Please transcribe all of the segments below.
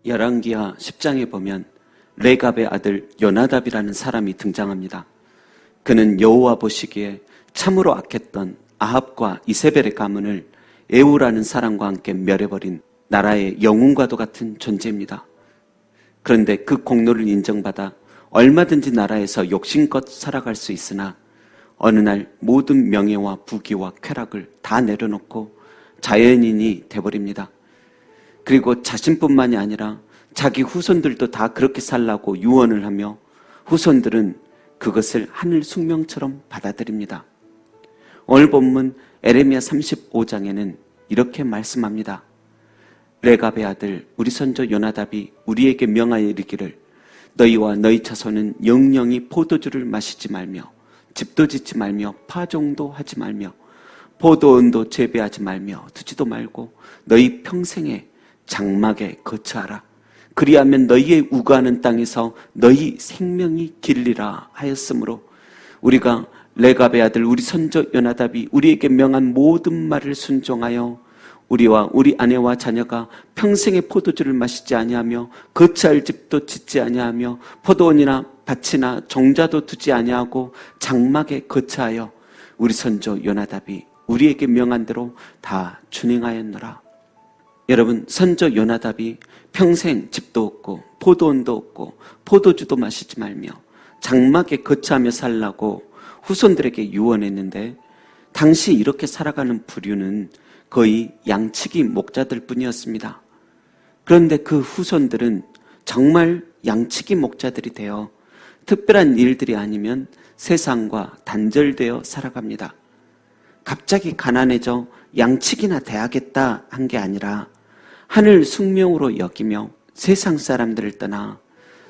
열왕기하 10장에 보면 레갑의 아들 요나답이라는 사람이 등장합니다. 그는 여호와 보시기에 참으로 악했던 아합과 이세벨의 가문을 에후라는 사람과 함께 멸해버린 나라의 영웅과도 같은 존재입니다. 그런데 그 공로를 인정받아 얼마든지 나라에서 욕심껏 살아갈 수 있으나 어느 날 모든 명예와 부귀와 쾌락을 다 내려놓고 자연인이 돼버립니다. 그리고 자신뿐만이 아니라 자기 후손들도 다 그렇게 살라고 유언을 하며 후손들은 그것을 하늘 숙명처럼 받아들입니다. 오늘 본문 에레미야 35장에는 이렇게 말씀합니다. 레갑의 아들 우리 선조 요나답이 우리에게 명하여 이르기를 너희와 너희 자손은 영영이 포도주를 마시지 말며 집도 짓지 말며 파종도 하지 말며 포도원도 재배하지 말며 두지도 말고 너희 평생에 장막에 거처하라. 그리하면 너희의 우거하는 땅에서 너희 생명이 길리라 하였으므로 우리가 레갑의 아들 우리 선조 요나답이 우리에게 명한 모든 말을 순종하여 우리와 우리 아내와 자녀가 평생의 포도주를 마시지 아니하며 거처할 집도 짓지 아니하며 포도원이나 밭이나 정자도 두지 아니하고 장막에 거처하여 우리 선조 요나답이 우리에게 명한 대로 다 준행하였노라. 여러분, 선조 요나답이 평생 집도 없고 포도원도 없고 포도주도 마시지 말며 장막에 거처하며 살라고 후손들에게 유언했는데 당시 이렇게 살아가는 부류는 거의 양치기 목자들 뿐이었습니다. 그런데 그 후손들은 정말 양치기 목자들이 되어 특별한 일들이 아니면 세상과 단절되어 살아갑니다. 갑자기 가난해져 양치기나 돼야겠다 한 게 아니라 하늘 숙명으로 여기며 세상 사람들을 떠나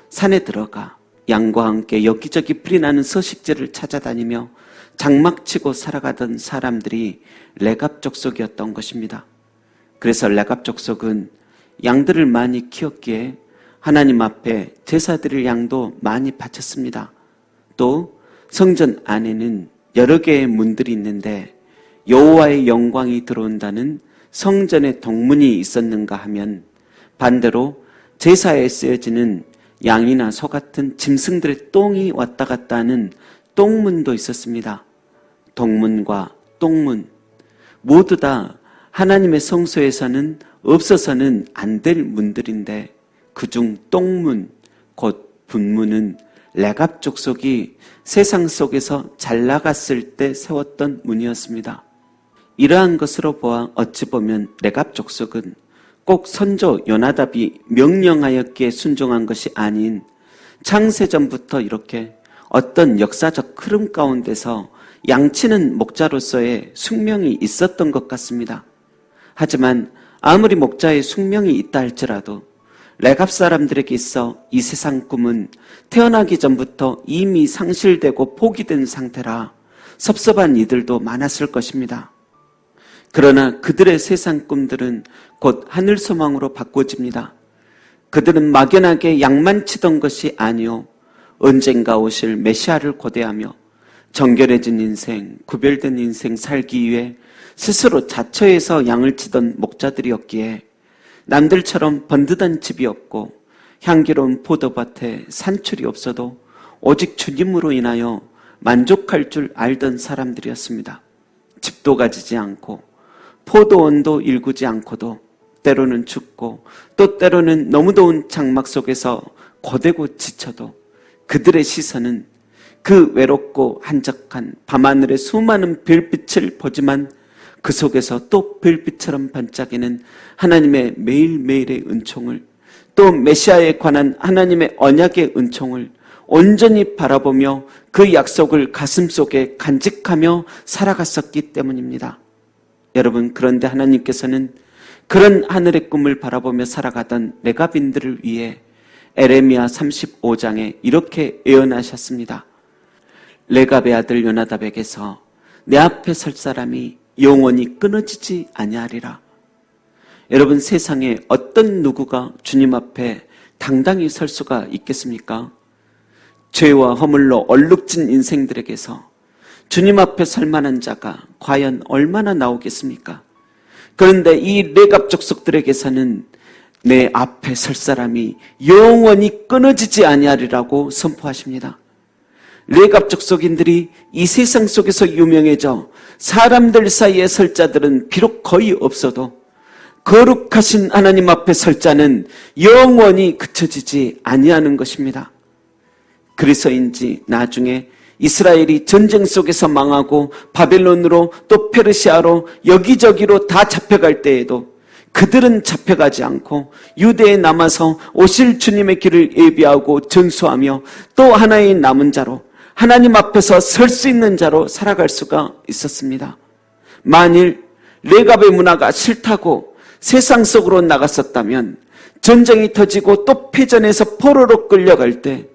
산에 들어가 양과 함께 여기저기 풀이 나는 서식지를 찾아다니며 장막치고 살아가던 사람들이 레갑 족속이었던 것입니다. 그래서 레갑 족속은 양들을 많이 키웠기에 하나님 앞에 제사 드릴 양도 많이 바쳤습니다. 또 성전 안에는 여러 개의 문들이 있는데 여호와의 영광이 들어온다는 성전의 동문이 있었는가 하면 반대로 제사에 쓰여지는 양이나 소 같은 짐승들의 똥이 왔다 갔다 하는 똥문도 있었습니다. 동문과 똥문 모두 다 하나님의 성소에서는 없어서는 안 될 문들인데 그중 똥문 곧 분문은 레갑 족속이 세상 속에서 잘 나갔을 때 세웠던 문이었습니다. 이러한 것으로 보아 어찌 보면 레갑 족속은 꼭 선조 요나답이 명령하였기에 순종한 것이 아닌 창세전부터 이렇게 어떤 역사적 흐름 가운데서 양치는 목자로서의 숙명이 있었던 것 같습니다. 하지만 아무리 목자의 숙명이 있다 할지라도 레갑 사람들에게 있어 이 세상 꿈은 태어나기 전부터 이미 상실되고 포기된 상태라 섭섭한 이들도 많았을 것입니다. 그러나 그들의 세상 꿈들은 곧 하늘 소망으로 바꿔집니다. 그들은 막연하게 양만치던 것이 아니요 언젠가 오실 메시아를 고대하며 정결해진 인생, 구별된 인생 살기 위해 스스로 자처해서 양을 치던 목자들이었기에 남들처럼 번듯한 집이 없고 향기로운 포도밭에 산출이 없어도 오직 주님으로 인하여 만족할 줄 알던 사람들이었습니다. 집도 가지지 않고 포도원도 일구지 않고도 때로는 춥고 또 때로는 너무 더운 장막 속에서 고되고 지쳐도 그들의 시선은 그 외롭고 한적한 밤하늘의 수많은 별빛을 보지만 그 속에서 또 별빛처럼 반짝이는 하나님의 매일매일의 은총을 또 메시아에 관한 하나님의 언약의 은총을 온전히 바라보며 그 약속을 가슴속에 간직하며 살아갔었기 때문입니다. 여러분, 그런데 하나님께서는 그런 하늘의 꿈을 바라보며 살아가던 레갑인들을 위해 에레미야 35장에 이렇게 예언하셨습니다. 레갑의 아들 요나답에게서 내 앞에 설 사람이 영원히 끊어지지 아니하리라. 여러분, 세상에 어떤 누구가 주님 앞에 당당히 설 수가 있겠습니까? 죄와 허물로 얼룩진 인생들에게서 주님 앞에 설 만한 자가 과연 얼마나 나오겠습니까? 그런데 이 레갑 족속들에게서는 내 앞에 설 사람이 영원히 끊어지지 아니하리라고 선포하십니다. 레갑 족속인들이 이 세상 속에서 유명해져 사람들 사이에 설 자들은 비록 거의 없어도 거룩하신 하나님 앞에 설 자는 영원히 그쳐지지 아니하는 것입니다. 그래서인지 나중에 이스라엘이 전쟁 속에서 망하고 바벨론으로 또 페르시아로 여기저기로 다 잡혀갈 때에도 그들은 잡혀가지 않고 유대에 남아서 오실 주님의 길을 예비하고 전수하며 또 하나의 남은 자로 하나님 앞에서 설 수 있는 자로 살아갈 수가 있었습니다. 만일 레갑의 문화가 싫다고 세상 속으로 나갔었다면 전쟁이 터지고 또 패전해서 포로로 끌려갈 때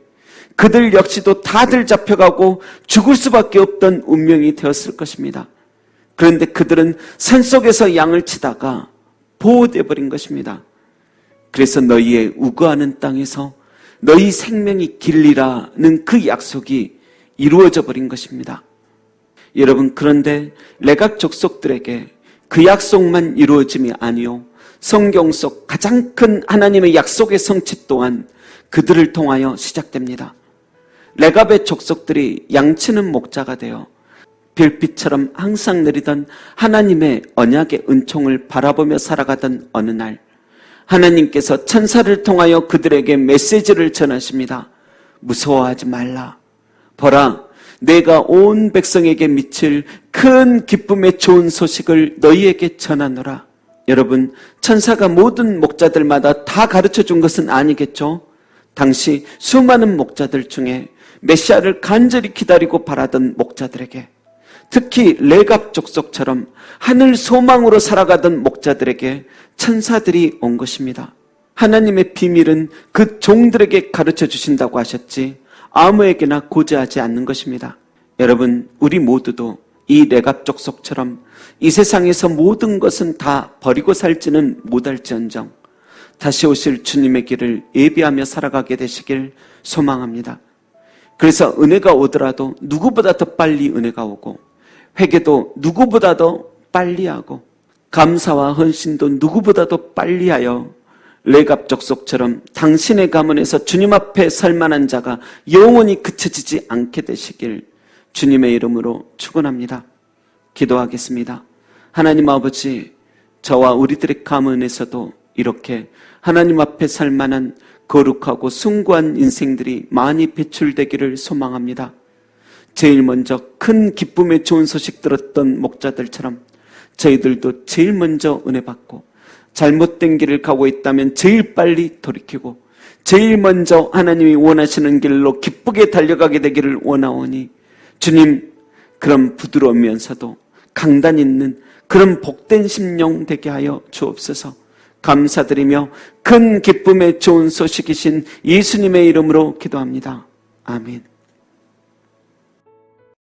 그들 역시도 다들 잡혀가고 죽을 수밖에 없던 운명이 되었을 것입니다. 그런데 그들은 산속에서 양을 치다가 보호되어 버린 것입니다. 그래서 너희의 우거하는 땅에서 너희 생명이 길리라는 그 약속이 이루어져 버린 것입니다. 여러분, 그런데 레갑 족속들에게 그 약속만 이루어짐이 아니요 성경 속 가장 큰 하나님의 약속의 성취 또한 그들을 통하여 시작됩니다. 레갑의 족속들이 양치는 목자가 되어 별빛처럼 항상 내리던 하나님의 언약의 은총을 바라보며 살아가던 어느 날 하나님께서 천사를 통하여 그들에게 메시지를 전하십니다. 무서워하지 말라. 보라, 내가 온 백성에게 미칠 큰 기쁨의 좋은 소식을 너희에게 전하노라. 여러분, 천사가 모든 목자들마다 다 가르쳐 준 것은 아니겠죠? 당시 수많은 목자들 중에 메시아를 간절히 기다리고 바라던 목자들에게, 특히 레갑 족속처럼 하늘 소망으로 살아가던 목자들에게 천사들이 온 것입니다. 하나님의 비밀은 그 종들에게 가르쳐 주신다고 하셨지 아무에게나 고지하지 않는 것입니다. 여러분, 우리 모두도 이 레갑 족속처럼 이 세상에서 모든 것은 다 버리고 살지는 못할지언정 다시 오실 주님의 길을 예비하며 살아가게 되시길 소망합니다. 그래서 은혜가 오더라도 누구보다 더 빨리 은혜가 오고, 회개도 누구보다도 빨리 하고, 감사와 헌신도 누구보다도 빨리 하여 레갑 족속처럼 당신의 가문에서 주님 앞에 설 만한 자가 영원히 그쳐지지 않게 되시길 주님의 이름으로 축원합니다. 기도하겠습니다. 하나님 아버지, 저와 우리들의 가문에서도 이렇게 하나님 앞에 살 만한 거룩하고 숭고한 인생들이 많이 배출되기를 소망합니다. 제일 먼저 큰 기쁨의 좋은 소식 들었던 목자들처럼 저희들도 제일 먼저 은혜 받고, 잘못된 길을 가고 있다면 제일 빨리 돌이키고 제일 먼저 하나님이 원하시는 길로 기쁘게 달려가게 되기를 원하오니 주님, 그런 부드러우면서도 강단 있는 그런 복된 심령 되게 하여 주옵소서. 감사드리며 큰 기쁨의 좋은 소식이신 예수님의 이름으로 기도합니다. 아멘.